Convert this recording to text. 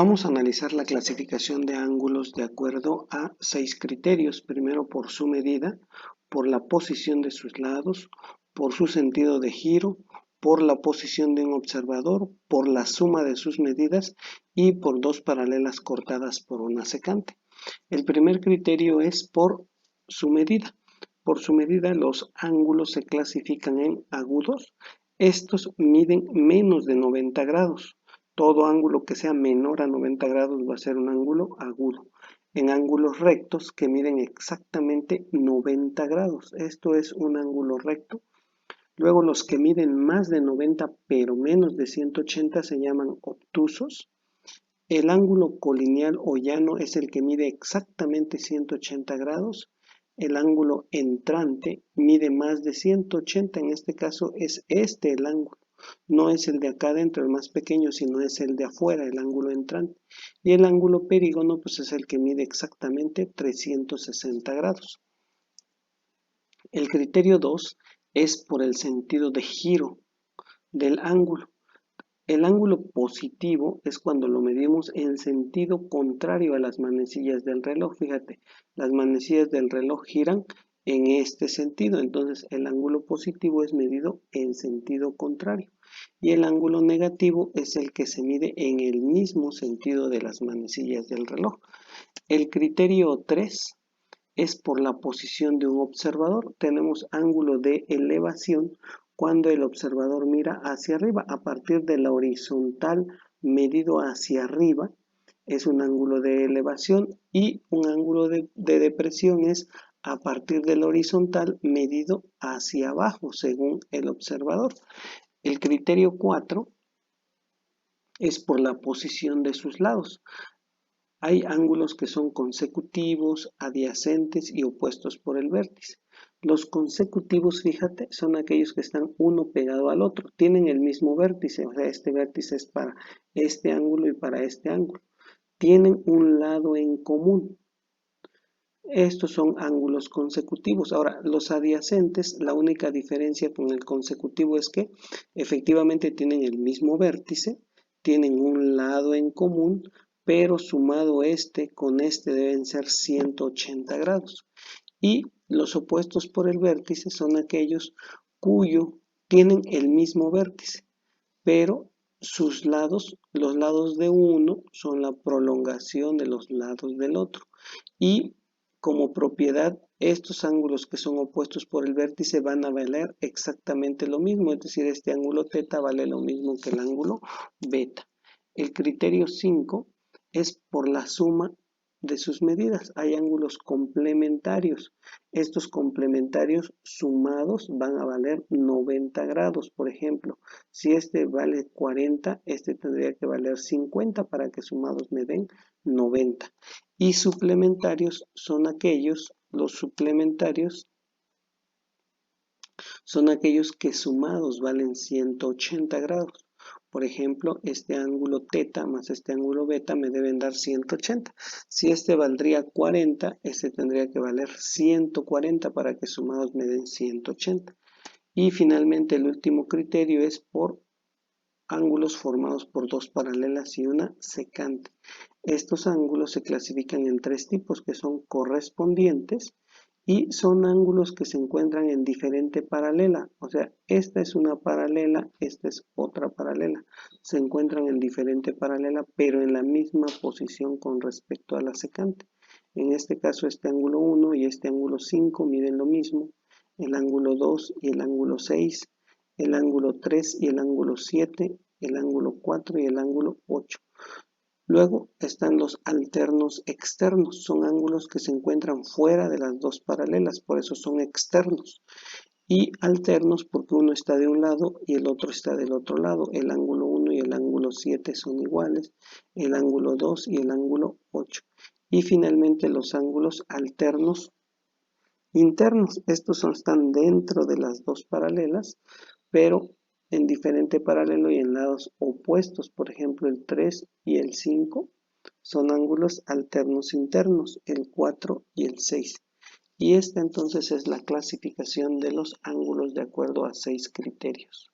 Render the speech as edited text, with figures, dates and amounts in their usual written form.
Vamos a analizar la clasificación de ángulos de acuerdo a 6 criterios. Primero por su medida, por la posición de sus lados, por su sentido de giro, por la posición de un observador, por la suma de sus medidas y por dos paralelas cortadas por una secante. El primer criterio es por su medida. Por su medida los ángulos se clasifican en agudos. Estos miden menos de 90 grados. Todo ángulo que sea menor a 90 grados va a ser un ángulo agudo. En ángulos rectos que miden exactamente 90 grados. Esto es un ángulo recto. Luego los que miden más de 90 pero menos de 180 se llaman obtusos. El ángulo colineal o llano es el que mide exactamente 180 grados. El ángulo entrante mide más de 180, en este caso es este el ángulo. No es el de acá adentro, el más pequeño, sino es el de afuera, el ángulo entrante. Y el ángulo perígono, pues es el que mide exactamente 360 grados. El criterio 2 es por el sentido de giro del ángulo. El ángulo positivo es cuando lo medimos en sentido contrario a las manecillas del reloj. Fíjate, las manecillas del reloj giran en este sentido, entonces el ángulo positivo es medido en sentido contrario. Y el ángulo negativo es el que se mide en el mismo sentido de las manecillas del reloj. El criterio 3 es por la posición de un observador. Tenemos ángulo de elevación cuando el observador mira hacia arriba. A partir de la horizontal medido hacia arriba es un ángulo de elevación, y un ángulo de depresión es a partir de la horizontal medido hacia abajo según el observador. El criterio 4 es por la posición de sus lados. Hay ángulos que son consecutivos, adyacentes y opuestos por el vértice. Los consecutivos, fíjate, son aquellos que están uno pegado al otro. Tienen el mismo vértice, o sea, este vértice es para este ángulo y para este ángulo. Tienen un lado en común. Estos son ángulos consecutivos. Ahora, los adyacentes, la única diferencia con el consecutivo es que efectivamente tienen el mismo vértice, tienen un lado en común, pero sumado este con este deben ser 180 grados. Y los opuestos por el vértice son aquellos cuyo tienen el mismo vértice, pero sus lados, los lados de uno son la prolongación de los lados del otro. Y como propiedad, estos ángulos que son opuestos por el vértice van a valer exactamente lo mismo, es decir, este ángulo θ vale lo mismo que el ángulo beta. El criterio 5 es por la suma de sus medidas. Hay ángulos complementarios. Estos complementarios sumados van a valer 90 grados. Por ejemplo, si este vale 40, este tendría que valer 50 para que sumados me den 90. Y suplementarios son aquellos, los suplementarios son aquellos que sumados valen 180 grados. Por ejemplo, este ángulo θ más este ángulo beta me deben dar 180. Si este valdría 40, este tendría que valer 140 para que sumados me den 180. Y finalmente el último criterio es por ángulos formados por dos paralelas y una secante. Estos ángulos se clasifican en tres tipos, que son correspondientes, y son ángulos que se encuentran en diferente paralela. O sea, esta es una paralela, esta es otra paralela. Se encuentran en diferente paralela, pero en la misma posición con respecto a la secante. En este caso, este ángulo 1 y este ángulo 5 miden lo mismo. El ángulo 2 y el ángulo 6, el ángulo 3 y el ángulo 7, el ángulo 4 y el ángulo 8. Luego están los alternos externos, son ángulos que se encuentran fuera de las dos paralelas, por eso son externos. Y alternos porque uno está de un lado y el otro está del otro lado. El ángulo 1 y el ángulo 7 son iguales, el ángulo 2 y el ángulo 8. Y finalmente los ángulos alternos internos, estos están dentro de las dos paralelas, pero en diferente paralelo y en lados opuestos. Por ejemplo, el 3 y el 5 son ángulos alternos internos, el 4 y el 6. Y esta entonces es la clasificación de los ángulos de acuerdo a 6 criterios.